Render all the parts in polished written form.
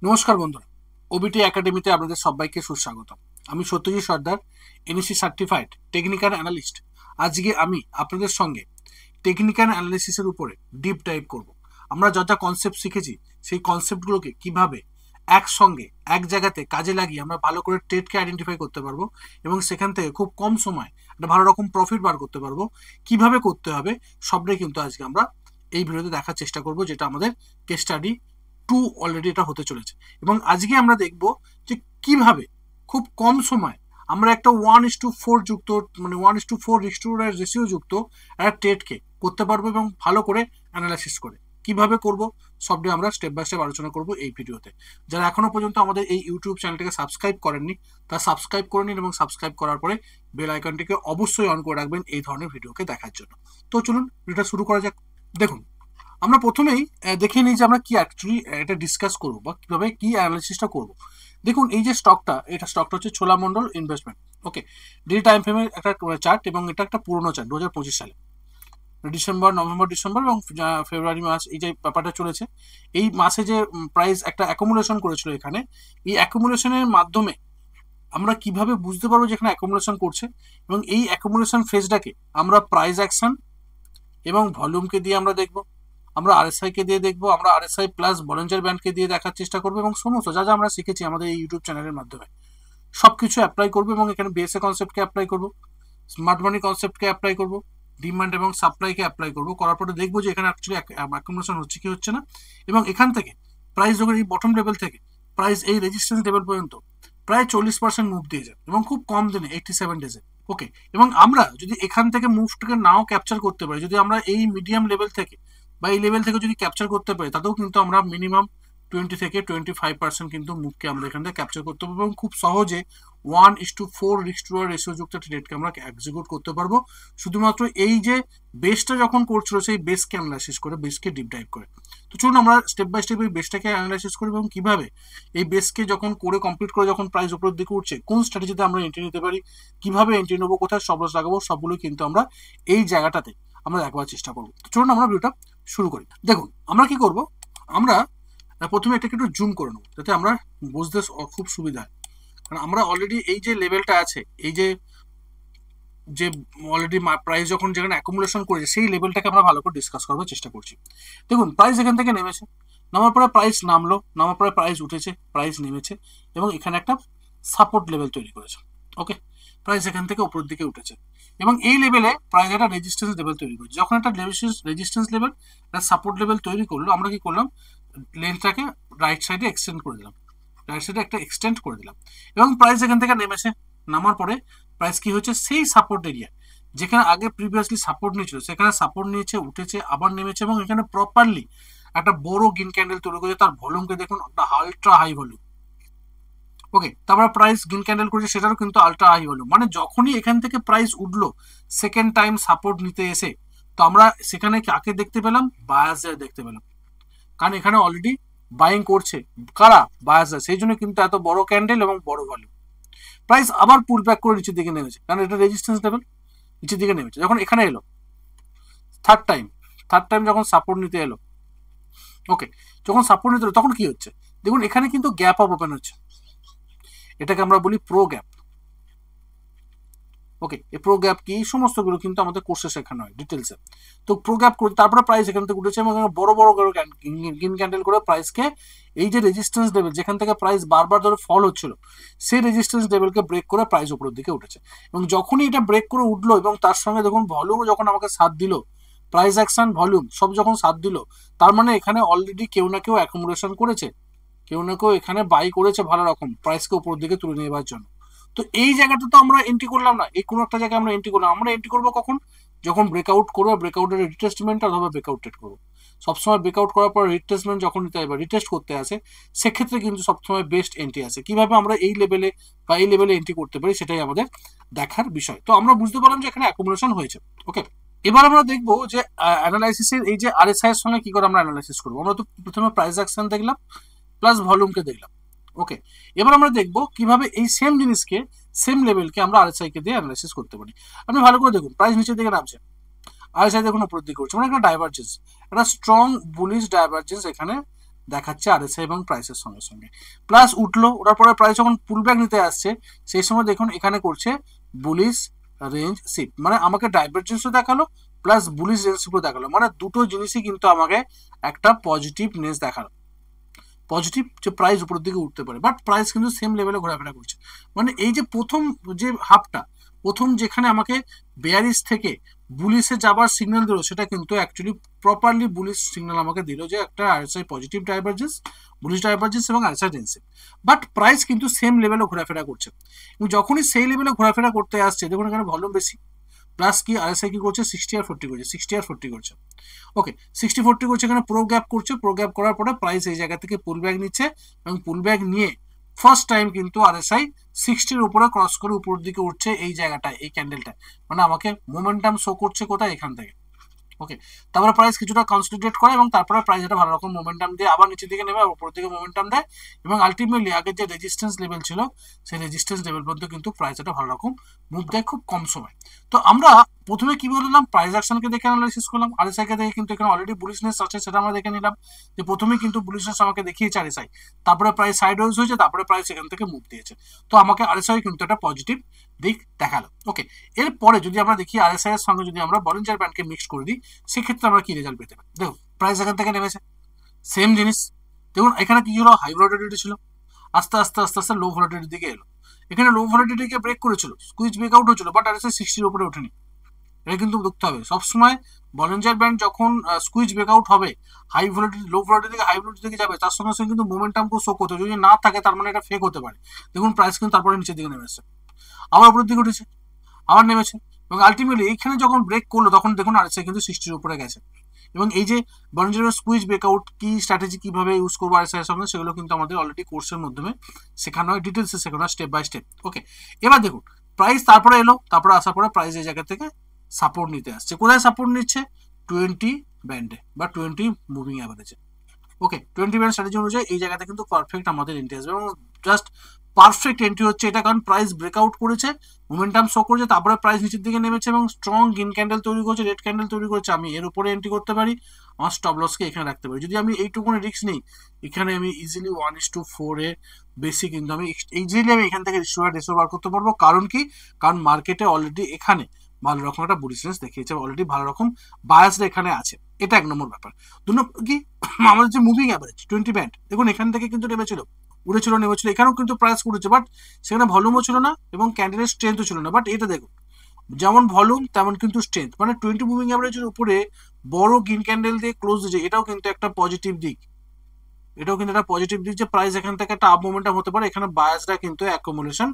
নমস্কার বন্ধুরা, ওবিটি একাডেমিতে আপনাদের সবাইকে সুস্বাগত। আমি সত্যজিৎ সর্দার, এনএসসি সার্টিফাইড টেকনিক্যাল অ্যানালিস্ট। আজকে আমি আপনাদের সঙ্গে টেকনিক্যাল অ্যানালিসিসের উপরে ডিপ ডাইভ করব। আমরা যা যা কনসেপ্ট শিখেছি সেই কনসেপ্টগুলোকে কিভাবে একসঙ্গে এক জায়গাতে কাজে লাগিয়ে আমরা ভালো করে ট্রেডকে আইডেন্টিফাই করতে পারবো এবং সেখান থেকে খুব কম সময় একটা ভালো রকম প্রফিট বার করতে পারবো, কিভাবে করতে হবে সবটাই কিন্তু আজকে আমরা এই ভিডিওতে দেখার চেষ্টা করব, যেটা আমাদের কেস স্টাডি 2 অলরেডি এটা হতে চলেছে। এবং আজকে আমরা দেখব যে কিভাবে খুব কম সময় আমরা একটা 1:4 যুক্ত, মানে 1:4 রেশিও যুক্ত একটা ট্রেডকে করতে পারবো এবং ভালো করে অ্যানালাইসিস করে কিভাবে করব সবটাই আমরা স্টেপ বাই স্টেপ আলোচনা করব এই ভিডিওতে। যারা এখনো পর্যন্ত আমাদের এই ইউটিউব চ্যানেলটাকে সাবস্ক্রাইব করেননি তারা সাবস্ক্রাইব করে নিন এবং সাবস্ক্রাইব করার পরে বেল আইকনটিকে অবশ্যই অন করে রাখবেন এই ধরনের ভিডিওকে দেখার জন্য। তো চলুন ভিডিওটা শুরু করা যাক। দেখুন, আমরা প্রথমেই দেখে নিই যে আমরা কি অ্যাকচুয়ালি এটা ডিসকাস করবো বা কিভাবে কি অ্যানালিসিসটা করবো। দেখুন, এই যে স্টকটা হচ্ছে চোলামন্ডল ইনভেস্টমেন্ট। ওকে, ডেলি টাইম ফ্রেমের একটা চার্ট এবং এটা একটা পুরোনো চার্ট 2025 সালে নভেম্বর ডিসেম্বর এবং ফেব্রুয়ারি মাস এই যে ব্যাপারটা চলেছে। এই মাসে যে প্রাইস একটা অ্যাকুমুলেশন করেছিল এখানে, এই অ্যাকুমুলেশনের মাধ্যমে আমরা কিভাবে বুঝতে পারবো যে এখানে অ্যাকুমুলেশন করছে এবং এই অ্যাকুমুলেশন ফেজটাকে আমরা প্রাইস অ্যাকশন এবং ভলিউমকে দিয়ে আমরা দেখবো, আমরা আরএসআই কে দিয়ে দেখবো, আমরা আরএসআই প্লাস বলিঞ্জার ব্যান্ডকে দিয়ে দেখার চেষ্টা করবো এবং সমস্ত যা যা আমরা শিখেছি আমাদের এই ইউটিউব চ্যানেলের মাধ্যমে সবকিছু অ্যাপ্লাই করবো এবং এখানে বিএসএ কনসেপ্টকে অ্যাপ্লাই করবো, স্মার্ট মানি কনসেপ্টকে অ্যাপ্লাই করবো, ডিমান্ড এবং সাপ্লাইকে অ্যাপ্লাই করবো। করার পরে দেখবো যে এখানে অ্যাকচুয়ালি অ্যাকুমুলেশন হচ্ছে কি হচ্ছে না। এবং এখান থেকে প্রাইস যখন এই বটম লেভেল থেকে প্রাইস এই রেজিস্ট্যান্স লেভেল পর্যন্ত প্রায় 40% মুভ দিয়ে যায় এবং খুব কম দিনে 87 ডেজে। ওকে, এবং আমরা যদি এখান থেকে মুভটাকে নাও ক্যাপচার করতে পারি, যদি আমরা এই মিডিয়াম লেভেল থেকে বা এই লেভেল থেকে যদি ক্যাপচার করতে পারি, তাতেও কিন্তু আমরা মিনিমাম 20 থেকে 25% কিন্তু মুভকে আমরা এখান থেকে ক্যাপচার করতে পারবো এবং খুব সহজে 1:4 রেশিও যুক্ত ট্রেডকে আমরা এক্সিকিউট করতে পারবো, শুধুমাত্র এই যে বেসটা যখন করছিল সেই বেসকে অ্যানালাইসিস করে, বেসকে ডিপ ডাইভ করে। তো চলুন আমরা স্টেপ বাই স্টেপ এই বেসটাকে অ্যানালাইসিস করি এবং কিভাবে এই বেসকে যখন করে কমপ্লিট করে যখন প্রাইস উপরের দিকে উঠছে কোন স্ট্র্যাটেজিতে আমরা এন্ট্রি নিতে পারি, কিভাবে এন্ট্রি নেবো, কোথায় স্টপ লস লাগাবো, সবগুলো কিন্তু আমরা এই জায়গাটাতে আমরা দেখবার চেষ্টা করবো। তো চলুন আমরা ভিডিওটা শুরু করি। দেখুন, আমরা কি করব, আমরা প্রথমে এটাকে একটু জুম করে নেবো যাতে আমরা বুঝতে খুব সুবিধা হয়। কারণ আমরা অলরেডি এই যে লেভেলটা আছে, এই যে যে অলরেডি প্রাইস যখন যেখানে অ্যাকুমুলেশন করেছে সেই লেভেলটাকে আমরা ভালো করে ডিসকাস করার চেষ্টা করছি। দেখুন, প্রাইস এখান থেকে নেমেছে, নামার পরে প্রাইস নামলো, নামার পরে প্রাইস উঠেছে, প্রাইস নেমেছে এবং এখানে একটা সাপোর্ট লেভেল তৈরি করেছে। ওকে, প্রাইস এখান থেকে উপরের দিকে উঠেছে এবং এই লেভেলে প্রাইস একটা রেজিস্ট্যান্স লেভেল তৈরি করেছে। যখন একটা রেজিস্ট্যান্স লেভেল একটা সাপোর্ট লেভেল তৈরি করলো, আমরা কি করলাম, লেন্থটাকে রাইট সাইডে এক্সটেন্ড করে দিলাম, রাইট সাইডে একটা এক্সটেন্ড করে দিলাম এবং প্রাইস এখান থেকে নেমেছে। নামার পরে প্রাইস কি হচ্ছে, সেই সাপোর্ট এরিয়া যেখানে আগে প্রিভিয়াসলি সাপোর্ট নিয়েছিল সেখানে সাপোর্ট নিয়েছে, উঠেছে, আবার নেমেছে এবং এখানে প্রপারলি একটা বড় গ্রিন ক্যান্ডেল তৈরি করেছে। তার ভলিউমকে দেখুন, একটা আলট্রা হাই ভলিউম। ওকে, তারপরে প্রাইস গ্রিন ক্যান্ডেল করেছে, সেটারও কিন্তু আলট্রা হাই ভলিউম। মানে যখনই এখান থেকে প্রাইস উঠলো সেকেন্ড টাইম সাপোর্ট নিতে এসে, তো আমরা সেখানে কাকে দেখতে পেলাম, বায়াসদের দেখতে পেলাম। কারণ এখানে অলরেডি বাইং করছে কারা, বায়াসরা, সেই জন্য কিন্তু এত বড় ক্যান্ডেল এবং বড় ভলিউম। প্রাইস আবার পুল ব্যাক করে নিচের দিকে নেমেছে, কারণ এটা রেজিস্ট্যান্স লেভেল, নিচের দিকে নেমেছে। যখন এখানে এলো থার্ড টাইম যখন সাপোর্ট নিতে এলো, ওকে, যখন সাপোর্ট নিতে এলো তখন কি হচ্ছে দেখুন, এখানে কিন্তু গ্যাপ আপ ওপেন হচ্ছে, এটাকে আমরা বলি প্রো গ্যাপ। ওকে, এই প্রো গ্যাপ কি, সমস্তগুলো কিন্তু আমাদের কোর্সে শেখানো হয় ডিটেলসে। তো প্রো গ্যাপ করে তারপরে প্রাইস এখান থেকে উঠেছে এবং বড় বড় করে গ্রিন ক্যান্ডেল করে প্রাইসকে এই যে রেজিস্ট্যান্স লেভেল যেখান থেকে প্রাইস বারবার ধরে ফল হচ্ছিল সেই রেজিস্ট্যান্স লেভেলকে ব্রেক করে প্রাইস উপরের দিকে উঠেছে। এবং যখনই এটা ব্রেক করে উঠলো এবং তার সঙ্গে দেখুন ভলিউমও যখন আমাকে সাথ দিল, প্রাইস অ্যাকশন ভলিউম সব যখন সাথ দিল, তার মানে এখানে অলরেডি কেউ না কেউ অ্যাকুমুলেশন করেছে, কেউ না কেউ এখানে বাই করেছে ভালো রকম প্রাইসকে উপরের দিকে তুলে নেবার জন্য। তো এই জায়গাটা তো আমরা এন্ট্রি করলাম না, এই কোনো একটা জায়গায় আমরা এন্ট্রি করলাম। আমরা এন্ট্রি করবো কখন, যখন ব্রেকআউট করবো, ব্রেকআউটের রিটেস্টমেন্ট অথবা ব্রেকআউট ট্রেড করবো। সবসময় ব্রেকআউট করার পর রিটেস্টমেন্ট যখন নিতে হবে, রিটেস্ট করতে আসে, সেক্ষেত্রে কিন্তু সবসময় বেস্ট এন্ট্রি আছে। কিভাবে আমরা এই লেভেলে বা এই লেভেলে এন্ট্রি করতে পারি সেটাই আমাদের দেখার বিষয়। তো আমরা বুঝতে পারলাম যে এখানে অ্যাকুমুলেশন হয়েছে। ওকে, এবার আমরা দেখবো যে অ্যানালাইসিসের এই যে আরএসআই এর সঙ্গে কি করে আমরা অ্যানালাইসিস করবো। আমরা তো প্রথমে প্রাইস অ্যাকশন দেখলাম প্লাস ভলিউমকে দেখলাম। ওকে, এবার আমরা দেখবো কিভাবে এই সেম জিনিসকে, সেম লেভেলকে আমরা আরএসআই কে দিয়ে অ্যানালাইসিস করতে পারি। আপনি ভালো করে দেখুন, প্রাইস নিচের দিকে নামছে, আরএসআই দেখুন উপরের দিকে উঠছে, মানে একটা ডাইভারজেন্স, একটা স্ট্রং বুলিশ ডাইভারজেন্স এখানে দেখাচ্ছে আরএসআই এবং প্রাইসের সঙ্গে সঙ্গে। প্লাস উঠলো, ওঠার পরে প্রাইস যখন পুল ব্যাক নিতে আসছে সেই সময় দেখুন এখানে করছে বুলিশ রেঞ্জ শিফট, মানে আমাকে ডাইভারজেন্সও দেখালো প্লাস বুলিশ রেঞ্জ শিফটও দেখালো, মানে দুটো জিনিসই কিন্তু আমাকে একটা পজিটিভনেস দেখালো, পজিটিভ যে প্রাইস উপরের দিকে উঠতে পারে। বাট প্রাইস কিন্তু সেম লেভেলে ঘোরাফেরা করছে, মানে এই যে প্রথম যে হাফটা, প্রথম যেখানে আমাকে বেয়ারিশ থেকে বুলিশে যাবার সিগন্যাল দিল সেটা কিন্তু অ্যাকচুয়ালি প্রপারলি বুলিশ সিগন্যাল আমাকে দিল যে একটা RSI positive divergence, bullish divergence এবং আরএসআই টেন্সিভ। বাট প্রাইস কিন্তু সেম লেভেলে ঘোরাফেরা করছে, এবং যখনই সেই লেভেলে ঘোরাফেরা করতে আসছে দেখুন এখানে ভলিউম বেশি, প্লাস কি আরএসআই কি করছে 60 আর 40 করছে, 60 আর 40 করছে। ওকে 60-40 করছে, এখানে প্রো গ্যাপ করছে, প্রো গ্যাপ করার পরে প্রাইস এই জায়গা থেকে পুল ব্যাক নিচ্ছে, এবং পুল ব্যাক নিয়ে ফার্স্ট টাইম কিন্তু আরএসআই 60-র উপরে ক্রস করে উপরের দিকে উঠছে এই জায়গাটায়, এই ক্যান্ডেলটা, মানে আমাকে মোমেন্টাম শো করছে কোথায়, এখান থেকে। ওকে, তারপরে প্রাইস কিছুটা কনসলিডেট করে এবং তারপরে প্রাইস এটা ভালো রকম মোমেন্টাম দিয়ে আবার নিচের দিকে নেবে, উপরের দিকে মোমেন্টাম দেয়, এবং আলটিমেটলি আগের যে রেজিস্ট্যান্স লেভেল ছিল সেই রেজিস্ট্যান্স লেভেল পর্যন্ত কিন্তু প্রাইস এটা ভালো রকম মুভ দেয় খুব কম সময়। তো আমরা প্রথমে কি বললাম, প্রাইস অ্যাকশনকে দেখে অ্যানালাইসিস করলাম, আরএসআই কে দেখে কিন্তু এখানে অলরেডি বুলিশনেস আছে সেটা আমরা দেখে নিলাম, যে প্রথমে কিন্তু বুলিশনেস আমাকে দেখিয়েছে আরএসআই, তারপরে প্রাইস সাইডওয়েজ হয়েছে, তারপরে প্রাইস এখান থেকে মুভ দিয়েছে, তো আমাকে আরএসআই কিন্তু একটা পজিটিভ দিক দেখালো। ওকে, এরপরে যদি আমরা দেখি আরএসআই এর সঙ্গে যদি আমরা বলিঞ্জার ব্যান্ডকে মিক্স করে দিই সেক্ষেত্রে আমরা কি রেজাল্ট পেতে পারি। দেখুন প্রাইস এখান থেকে নেমেছে, সেম জিনিস, দেখুন এখানে কি ছিল, হাই ভলাটিলিটি ছিল, আস্তে আস্তে আস্তে আস্তে লো ভলাটিলিটির দিকে এলো, এখানে লো ভলাটিলিটিকে ব্রেক করেছিল, স্কুইজ ব্রেকআউট হয়েছিল, বাট আরএসআই 60-র উপরে ওঠেনি। এটা কিন্তু দেখতে হবে সবসময়, বলিঞ্জার ব্যান্ড যখন স্কুইজ ব্রেকআউট হবে, হাই ভলাটিলিটি লো ভলাটিলিটি থেকে হাই ভলাটিলিটি দিকে যাবে, তার সঙ্গে সঙ্গে কিন্তু মোমেন্টামকে শো করতে, যদি না থাকে তার মানে এটা ফেক হতে পারে। দেখুন প্রাইস কিন্তু তারপরে নিচের দিকে নেমে এসেছে, আবার উপরের দিকে উঠেছে, আবার নেমেছে, এবং আলটিমেটলি এইখানে যখন ব্রেক করলো তখন দেখুন আরএসআই কিন্তু 60-র উপরে গেছে। এবং এই যে বলিঞ্জার স্কুইজ ব্রেকআউট কি স্ট্র্যাটেজি কিভাবে ইউজ করবো আরএসআই এর সঙ্গে, সেগুলো কিন্তু আমাদের অলরেডি কোর্সের মাধ্যমে শেখানো হয়, ডিটেলসে শেখানো হয় স্টেপ বাই স্টেপ। ওকে, এবার দেখুন প্রাইস তারপরে এলো, তারপরে আসার পরে প্রাইস এই জায়গা থেকে সাপোর্ট নিতে আসছে, কোথায় সাপোর্ট নিচ্ছে, 20 ব্যান্ডে বা 20 মুভিং অ্যাভারেজে। ওকে, 20 ব্যান্ড স্ট্র্যাটেজি অনুযায়ী এই জায়গাতে কিন্তু পারফেক্ট আমাদের এন্ট্রি আসবে, এবং জাস্ট পারফেক্ট এন্ট্রি হচ্ছে এটা, কারণ প্রাইস ব্রেকআউট করেছে, মোমেন্টাম শো করেছে, তারপরে প্রাইস নিচের দিকে নেমেছে এবং স্ট্রং গ্রিন ক্যান্ডেল তৈরি করেছে, রেড ক্যান্ডেল তৈরি করেছে, আমি এর উপরে এন্ট্রি করতে পারি, আমার স্টপ লসকে এখানে রাখতে পারি। যদি আমি এইটুকুনি রিস্ক নিই, এখানে আমি ইজিলি 1:4 এ বেশি কিন্তু আমি ইজিলি আমি এখান থেকে রেশিও বার করতে পারবো। কারণ কি, কারণ মার্কেটে অলরেডি এখানে ভালো রকম একটা বুলিশনেস দেখিয়েছে, অলরেডি ভালো রকম বায়াসটা এখানে আছে, এটা এক নম্বর ব্যাপার। দু নম্বর কি, আমাদের যে মুভিং অ্যাভারেজ 20 ব্যান্ড দেখুন এখান থেকে কিন্তু নেমেছিল, উড়েছিল, নেমেছিল, এখানেও কিন্তু প্রাইস উঠেছে, বাট সেখানে ভলিউমও ছিল না এবং ক্যান্ডেলের স্ট্রেংথও ছিল না। বাট এটা দেখুন যেমন ভলিউম তেমন কিন্তু স্ট্রেংথ, মানে 20 মুভিং অ্যাভারেজের উপরে বড় গ্রিন ক্যান্ডেল দিয়ে ক্লোজ দিয়েছে, এটাও কিন্তু একটা পজিটিভ দিক, এটাও কিন্তু একটা পজিটিভ দিক যে প্রাইস এখান থেকে একটা আপ মোমেন্টাম হতে পারে, এখানে বায়াসরা কিন্তু অ্যাকোমোডেশন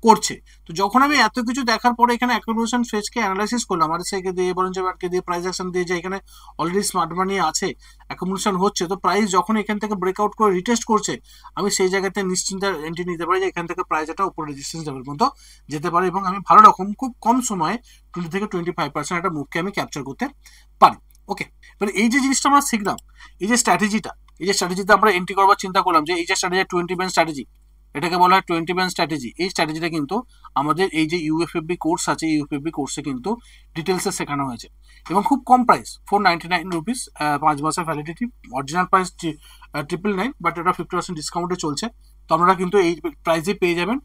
করছে। তো যখন আমি এত কিছু দেখার পরে এখানে অ্যাকোমোডেশন ফেজকে অ্যানালাইসিস করলাম, আরএসআইকে দিয়ে, বলিঞ্জার ব্যান্ডকে দিয়ে, প্রাইস অ্যাকশন দিয়ে, যে এখানে অলরেডি স্মার্ট মানি আছে, অ্যাকোমোডেশন হচ্ছে, তো প্রাইস যখন এখান থেকে ব্রেকআউট করে রিটেস্ট করছে, আমি সেই জায়গাতে নিশ্চিন্তে এন্ট্রি নিতে পারি যে এখান থেকে প্রাইস একটা উপরে রেজিস্ট্যান্স লেভেল পর্যন্ত যেতে পারে, এবং আমি ভালো রকম খুব কম সময়ে 20 থেকে 25% একটা মুভকে আমি ক্যাপচার করতে পারি। ওকে, এবার এই যে জিনিসটা আমরা শিখলাম, এই যে স্ট্র্যাটেজিটা, এই যে স্ট্র্যাটেজিতে আমরা এন্ট্রি করবার চিন্তা করলাম, যে এই যে স্ট্র্যাটেজি 20 ব্যান্ড স্ট্র্যাটেজি, এটাকে বলা হয় 20 ব্যান্ড স্ট্র্যাটেজি। এই স্ট্র্যাটেজিটা কিন্তু আমাদের এই যে ইউএফএফবি কোর্স আছে, ইউএফএফবি কোর্সে কিন্তু ডিটেলসে শেখানো হয়েছে, এবং খুব কম প্রাইস, 499 রুপিস, 5 মাসের ভ্যালিডিটি, অরিজিনাল প্রাইস 999, বাট এটা 50% ডিসকাউন্টে চলছে, তো আপনারা কিন্তু এই প্রাইসে পেয়ে যাবেন।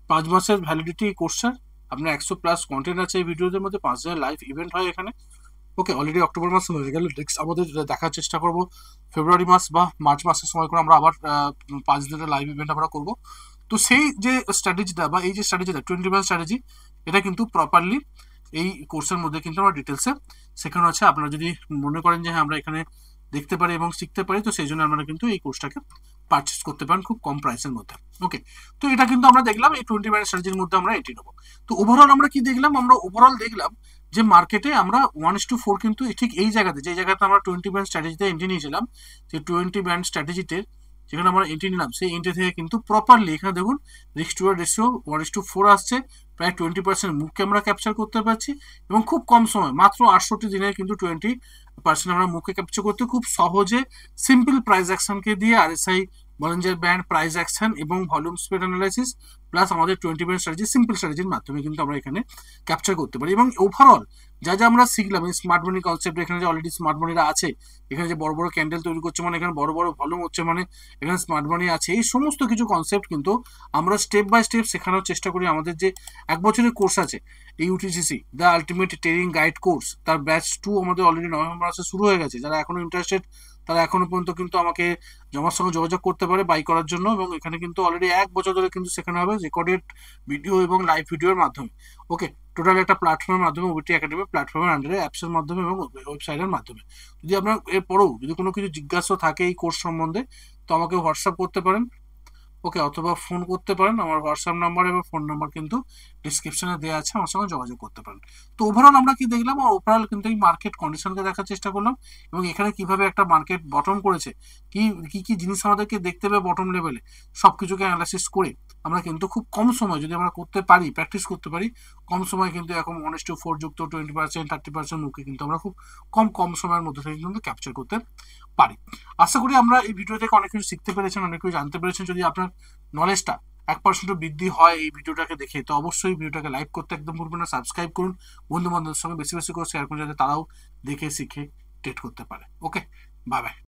5 মাসের ভ্যালিডিটি কোর্সের, আপনার 100+ কন্টেন্ট আছে এই ভিডিওদের মধ্যে, 5 দিনের লাইভ ইভেন্ট হয় এখানে। ওকে, অলরেডি অক্টোবর মাস হয়ে গেল, নেক্সট আমাদের দেখার চেষ্টা করবো ফেব্রুয়ারি মাস বা মার্চ মাসের সময় করে আমরা আবার 5 দিনের লাইভ ইভেন্ট আমরা করবো। তো সেই যে স্ট্র্যাটেজিটা বা এই যে স্ট্র্যাটেজিটা 20 ব্যান্ড স্ট্র্যাটেজি, এটা কিন্তু প্রপারলি এই কোর্সের মধ্যে কিন্তু আমরা ডিটেলসে শেখানো আছে। আপনারা যদি মনে করেন যে হ্যাঁ আমরা এখানে দেখতে পারি এবং শিখতে পারি, তো সেই জন্য আমরা কিন্তু এই কোর্সটাকে পারচেস করতে পারেন খুব কম প্রাইসের মধ্যে। ওকে, তো এটা কিন্তু আমরা দেখলাম এই 20 ব্যান্ড স্ট্র্যাটেজির মধ্যে আমরা এন্ট্রি নেবো। তো ওভারঅল আমরা কি দেখলাম, আমরা ওভারঅল দেখলাম যে মার্কেটে আমরা 1:4 কিন্তু ঠিক এই জায়গাতে, যে জায়গাতে আমরা 20 ব্যান্ড স্ট্র্যাটেজিতে এন্ট্রি নিয়েছিলাম, যে 20 ব্যান্ড স্ট্র্যাটেজিতে যেখানে আমরা এন্ট্রি নিলাম, সেই এন্ট্রি থেকে কিন্তু প্রপারলি এখানে দেখুন রিস্ক টু রেশিও 1:4 আসছে, প্রায় 20% মুখকে আমরা ক্যাপচার করতে পারছি, এবং খুব কম সময় মাত্র 68 দিনে কিন্তু 20% আমরা মুখকে ক্যাপচার করতে খুব সহজে সিম্পল প্রাইস অ্যাকশনকে দিয়ে RSI, Bollinger band, price action এবং ভলিউম স্প্রেড অ্যানালাইসিস প্লাস আমাদের 20 ব্যান্ড স্ট্র্যাটেজি, সিম্পল স্ট্র্যাটেজির মাধ্যমে কিন্তু আমরা এখানে ক্যাপচার করতে পারি। এবং ওভারঅল যা যা আমরা শিখলাম এই স্মার্ট মানি কনসেপ্ট, এখানে যে অলরেডি স্মার্ট মানিরা আছে, এখানে যে বড় বড় ক্যান্ডেল তৈরি করছে মানে এখানে বড় বড় ভলিউম হচ্ছে মানে এখানে স্মার্ট মানি আছে, এই সমস্ত কিছু কনসেপ্ট কিন্তু আমরা স্টেপ বাই স্টেপ শেখানোর চেষ্টা করি। আমাদের যে 1 বছরের কোর্স আছে এই UTCC the ultimate trading guide course, তার ব্যাচ 2 আমাদের অলরেডি নভেম্বর মাসে শুরু হয়ে গেছে। যারা এখনো ইন্টারেস্টেড তারা এখনো পর্যন্ত কিন্তু আমাকে আমার সঙ্গে যোগাযোগ করতে পারে বাই করার জন্য। এবং এখানে কিন্তু অলরেডি 1 বছর ধরে কিন্তু শেখানো হবে রেকর্ডেড ভিডিও এবং লাইভ ভিডিওর মাধ্যমে। ওকে, টোটাল একটা প্ল্যাটফর্মের মাধ্যমে, ওবিটি একাডেমি প্ল্যাটফর্মের আন্ডারে অ্যাপসের মাধ্যমে এবং ওয়েবসাইটের মাধ্যমে। যদি আপনার এরপরেও যদি কোনো কিছু জিজ্ঞাসা থাকে এই কোর্স সম্বন্ধে তো আমাকে হোয়াটসঅ্যাপ করতে পারেন, ওকে, অথবা ফোন করতে পারেন। আমার হোয়াটসঅ্যাপ নাম্বার এবং ফোন নাম্বার কিন্তু ডিসক্রিপশনে দেওয়া আছে, আমার সঙ্গে যোগাযোগ করতে পারেন। তো ওভারঅল আমরা কি দেখলাম, ওভারঅল কিন্তু এই মার্কেট কন্ডিশনকে দেখার চেষ্টা করলাম এবং এখানে কিভাবে একটা মার্কেট বটম করেছে, কি কি কি জিনিস আমাদেরকে দেখতে হবে বটম লেভেলে, সব কিছুকে অ্যানালাইসিস করে আমরা কিন্তু খুব কম সময় যদি আমরা করতে পারি, প্র্যাকটিস করতে পারি, কম সময় কিন্তু এখন 1:4 যুক্ত 20% 30% মুখে কিন্তু আমরা খুব কম সময়ের মধ্যে থেকে কিন্তু ক্যাপচার করতে পারি। আশা করি আমরা এই ভিডিও থেকে অনেক কিছু শিখতে পেরেছেন, অনেক কিছু জানতে পেরেছেন। যদি আপনার নলেজটা 1% বৃদ্ধি হয় এই ভিডিওটাকে দেখে, তো অবশ্যই ভিডিওটাকে লাইক করতে একদম ভুলবেন না, সাবস্ক্রাইব করুন, বন্ধু বান্ধবের সঙ্গে বেশি বেশি করে শেয়ার করুন যাতে তারাও দেখে শিখে ট্রেড করতে পারে। ওকে, বাই বাই।